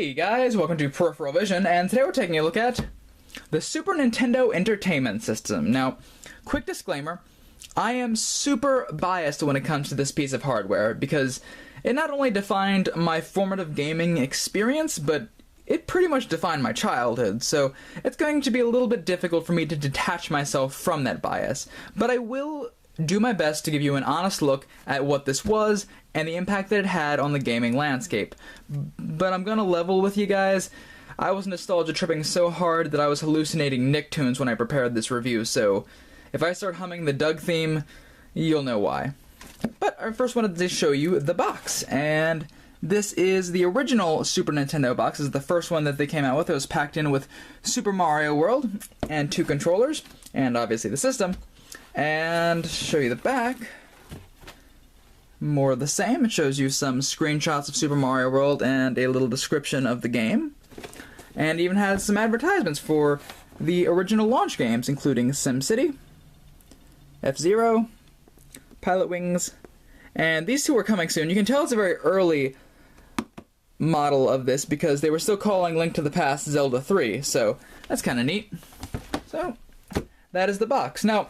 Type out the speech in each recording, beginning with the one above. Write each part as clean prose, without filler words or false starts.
Hey guys, welcome to Peripheral Vision, and today we're taking a look at the Super Nintendo Entertainment System. Now, quick disclaimer, I am super biased when it comes to this piece of hardware, because it not only defined my formative gaming experience, but it pretty much defined my childhood, so it's going to be a little bit difficult for me to detach myself from that bias. But I will do my best to give you an honest look at what this was and the impact that it had on the gaming landscape. But I'm gonna level with you guys. I was nostalgia tripping so hard that I was hallucinating Nicktoons when I prepared this review, so if I start humming the Doug theme, you'll know why. But I first wanted to show you the box, and this is the original Super Nintendo box. This is the first one that they came out with. It was packed in with Super Mario World and 2 controllers, and obviously the system. And show you the back. More of the same. It shows you some screenshots of Super Mario World and a little description of the game. And even has some advertisements for the original launch games, including SimCity, F-Zero, Pilot Wings, and these two are coming soon. You can tell it's a very early model of this because they were still calling Link to the Past Zelda 3, so that's kind of neat. So, that is the box. Now,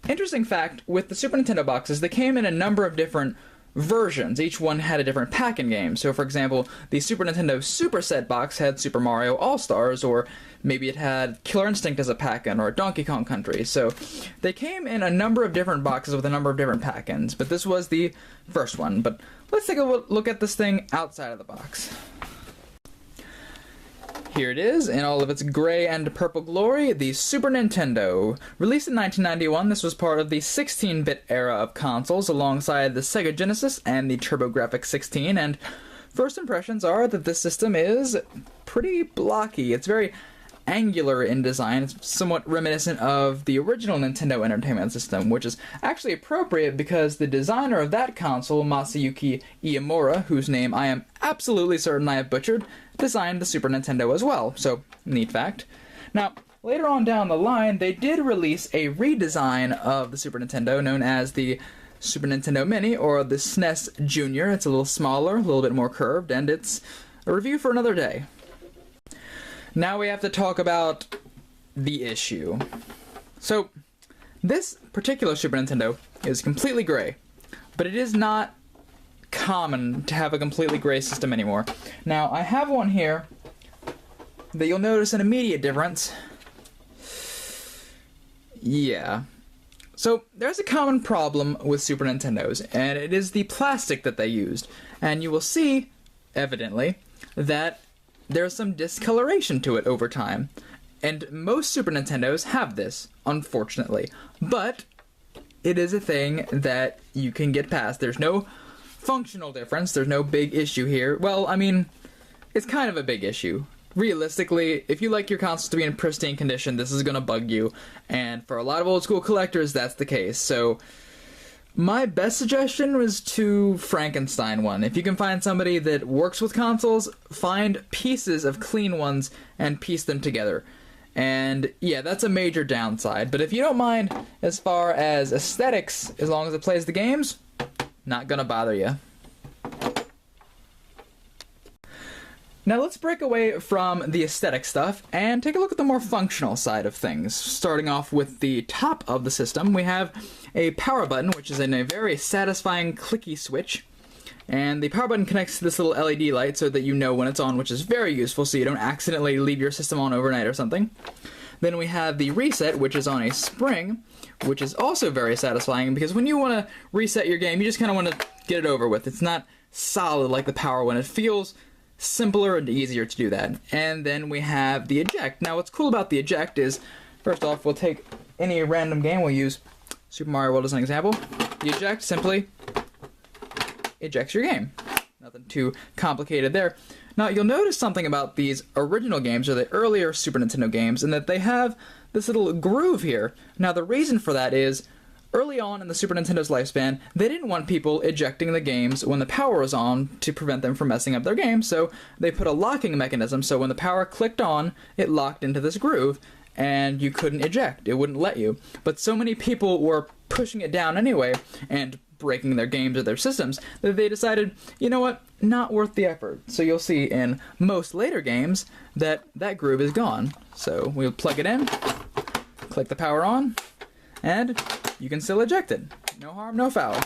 interesting fact, with the Super Nintendo boxes, they came in a number of different versions. Each one had a different pack-in game. So, for example, the Super Nintendo Super Set box had Super Mario All-Stars, or maybe it had Killer Instinct as a pack-in, or Donkey Kong Country. So, they came in a number of different boxes with a number of different pack-ins, but this was the first one. But let's take a look at this thing outside of the box. Here it is, in all of its gray and purple glory, the Super Nintendo. Released in 1991, this was part of the 16-bit era of consoles, alongside the Sega Genesis and the TurboGrafx-16, and first impressions are that this system is pretty blocky. It's very angular in design. It's somewhat reminiscent of the original Nintendo Entertainment System, which is actually appropriate because the designer of that console, Masayuki Iemura, whose name I am absolutely certain I have butchered, designed the Super Nintendo as well, so neat fact. Now, later on down the line, they did release a redesign of the Super Nintendo known as the Super Nintendo Mini, or the SNES Junior. It's a little smaller, a little bit more curved, and it's a review for another day. Now we have to talk about the issue. So, this particular Super Nintendo is completely gray, but it is not common to have a completely gray system anymore. Now, I have one here that you'll notice an immediate difference. Yeah. So, there's a common problem with Super Nintendos, and it is the plastic that they used. And you will see, evidently, that there's some discoloration to it over time. And most Super Nintendos have this, unfortunately. But it is a thing that you can get past. There's no functional difference. There's no big issue here. Well, I mean, it's kind of a big issue. Realistically, if you like your consoles to be in pristine condition, this is going to bug you. And for a lot of old school collectors, that's the case. So, my best suggestion was to Frankenstein one. If you can find somebody that works with consoles, find pieces of clean ones and piece them together. And yeah, that's a major downside. But if you don't mind as far as aesthetics, as long as it plays the games, not gonna bother you. Now let's break away from the aesthetic stuff and take a look at the more functional side of things. Starting off with the top of the system, we have a power button, which is in a very satisfying clicky switch. And the power button connects to this little LED light so that you know when it's on, which is very useful so you don't accidentally leave your system on overnight or something. Then we have the reset, which is on a spring, which is also very satisfying because when you want to reset your game, you just kind of want to get it over with. It's not solid like the power one. It feels simpler and easier to do that. And then we have the eject. Now what's cool about the eject is, first off, we'll take any random game. We'll use Super Mario World as an example. The eject simply ejects your game. Nothing too complicated there. Now you'll notice something about these original games, or the earlier Super Nintendo games, and that they have this little groove here. Now the reason for that is, early on in the Super Nintendo's lifespan, they didn't want people ejecting the games when the power was on to prevent them from messing up their game, so they put a locking mechanism so when the power clicked on, it locked into this groove, and you couldn't eject. It wouldn't let you. But so many people were pushing it down anyway, and breaking their games or their systems, that they decided, you know what, not worth the effort. So you'll see in most later games that that groove is gone. So we'll plug it in, click the power on, and you can still eject it. No harm, no foul.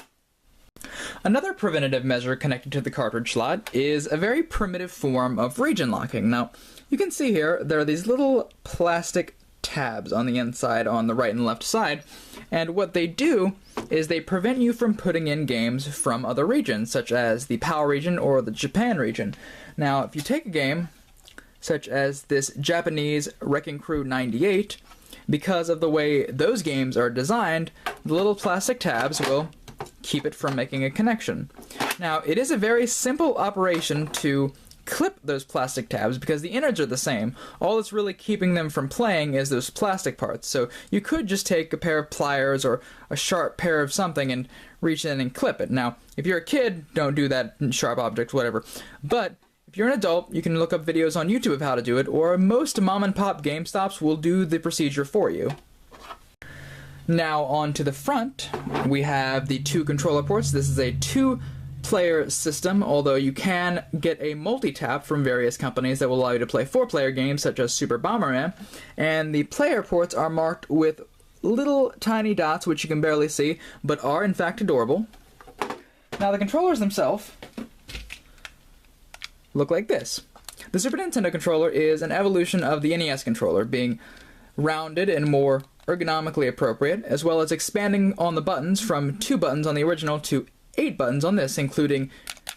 Another preventative measure connected to the cartridge slot is a very primitive form of region locking. Now, you can see here, there are these little plastic tabs on the inside on the right and left side, and what they do is they prevent you from putting in games from other regions, such as the PAL region or the Japan region. Now, if you take a game, such as this Japanese Wrecking Crew 98, because of the way those games are designed, the little plastic tabs will keep it from making a connection. Now, it is a very simple operation to clip those plastic tabs because the innards are the same. All that's really keeping them from playing is those plastic parts. So you could just take a pair of pliers or a sharp pair of something and reach in and clip it. Now, if you're a kid, don't do that, sharp objects, whatever. But if you're an adult, you can look up videos on YouTube of how to do it, or most mom and pop GameStops will do the procedure for you. Now on to the front, we have the two controller ports. This is a two-player system, although you can get a multi-tap from various companies that will allow you to play four-player games such as Super Bomberman, and the player ports are marked with little tiny dots which you can barely see, but are in fact adorable. Now the controllers themselves look like this. The Super Nintendo controller is an evolution of the NES controller, being rounded and more ergonomically appropriate, as well as expanding on the buttons from 2 buttons on the original to 8 buttons on this, including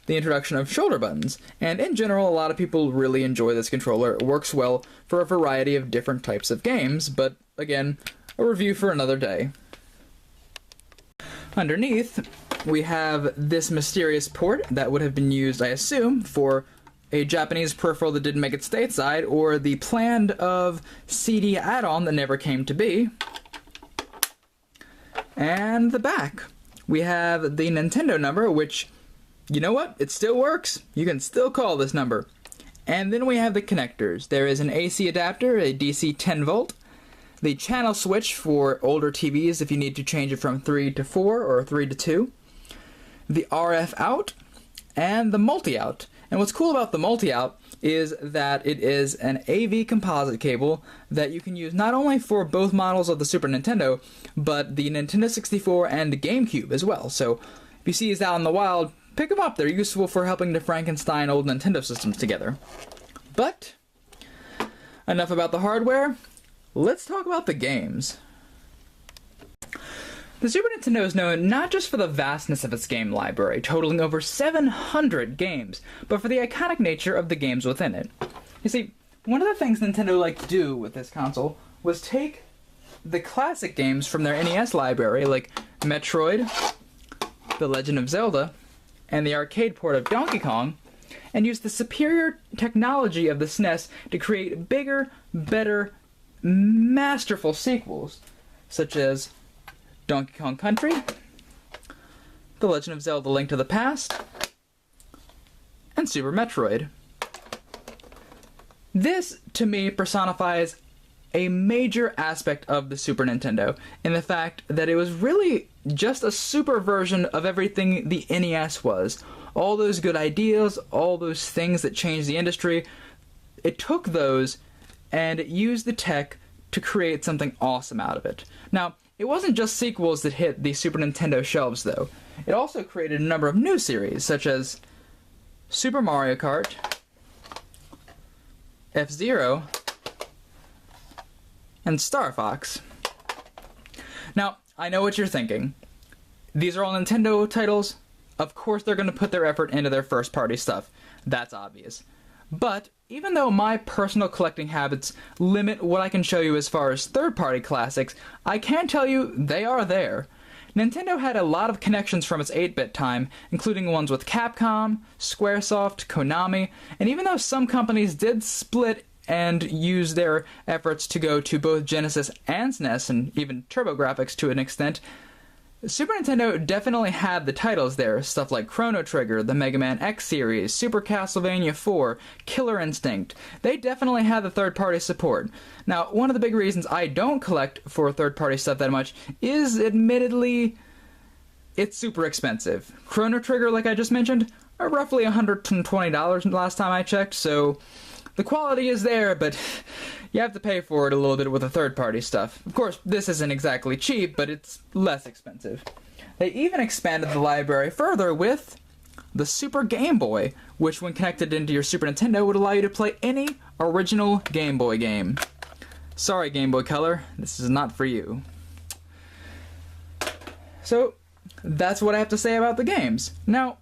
the introduction of shoulder buttons. And in general, a lot of people really enjoy this controller. It works well for a variety of different types of games, but again, a review for another day. Underneath, we have this mysterious port that would have been used, I assume, for a Japanese peripheral that didn't make it stateside, or the planned of CD add-on that never came to be. And the back. We have the Nintendo number, which, you know what? It still works. You can still call this number. And then we have the connectors. There is an AC adapter, a DC 10 volt, the channel switch for older TVs if you need to change it from 3 to 4 or 3 to 2, the RF out, and the multi-out. And what's cool about the multi-out is that it is an AV composite cable that you can use not only for both models of the Super Nintendo, but the Nintendo 64 and the GameCube as well. So if you see these out in the wild, pick them up. They're useful for helping to Frankenstein old Nintendo systems together. But enough about the hardware. Let's talk about the games. The Super Nintendo is known not just for the vastness of its game library, totaling over 700 games, but for the iconic nature of the games within it. You see, one of the things Nintendo liked to do with this console was take the classic games from their NES library, like Metroid, The Legend of Zelda, and the arcade port of Donkey Kong, and use the superior technology of the SNES to create bigger, better, masterful sequels, such as Donkey Kong Country, The Legend of Zelda: Link to the Past, and Super Metroid. This, to me, personifies a major aspect of the Super Nintendo, in the fact that it was really just a super version of everything the NES was. All those good ideas, all those things that changed the industry, it took those and it used the tech to create something awesome out of it. Now, it wasn't just sequels that hit the Super Nintendo shelves, though. It also created a number of new series, such as Super Mario Kart, F-Zero, and Star Fox. Now, I know what you're thinking. These are all Nintendo titles. Of course they're going to put their effort into their first-party stuff. That's obvious. But even though my personal collecting habits limit what I can show you as far as third-party classics, I can tell you they are there. Nintendo had a lot of connections from its 8-bit time, including ones with Capcom, Squaresoft, Konami, and even though some companies did split and use their efforts to go to both Genesis and SNES, and even TurboGrafx to an extent, Super Nintendo definitely had the titles there, stuff like Chrono Trigger, the Mega Man X series, Super Castlevania 4, Killer Instinct. They definitely had the third-party support. Now, one of the big reasons I don't collect for third-party stuff that much is, admittedly, it's super expensive. Chrono Trigger, like I just mentioned, are roughly $120 last time I checked, so the quality is there, but you have to pay for it a little bit with the third-party stuff. Of course, this isn't exactly cheap, but it's less expensive. They even expanded the library further with the Super Game Boy, which when connected into your Super Nintendo would allow you to play any original Game Boy game. Sorry, Game Boy Color, this is not for you. So, that's what I have to say about the games. Now,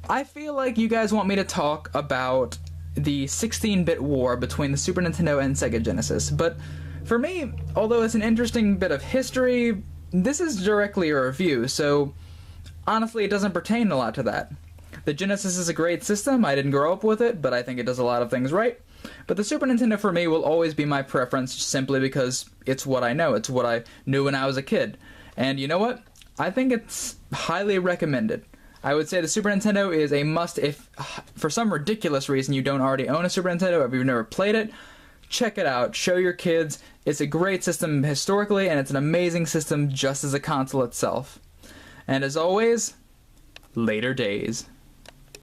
I feel like you guys want me to talk about the 16-bit war between the Super Nintendo and Sega Genesis, but for me, although it's an interesting bit of history, this is directly a review, so honestly it doesn't pertain a lot to that. The Genesis is a great system, I didn't grow up with it, but I think it does a lot of things right. But the Super Nintendo for me will always be my preference simply because it's what I know, it's what I knew when I was a kid. And you know what? I think it's highly recommended. I would say the Super Nintendo is a must if, for some ridiculous reason, you don't already own a Super Nintendo, if you've never played it, check it out, show your kids. It's a great system historically, and it's an amazing system just as a console itself. And as always, later days.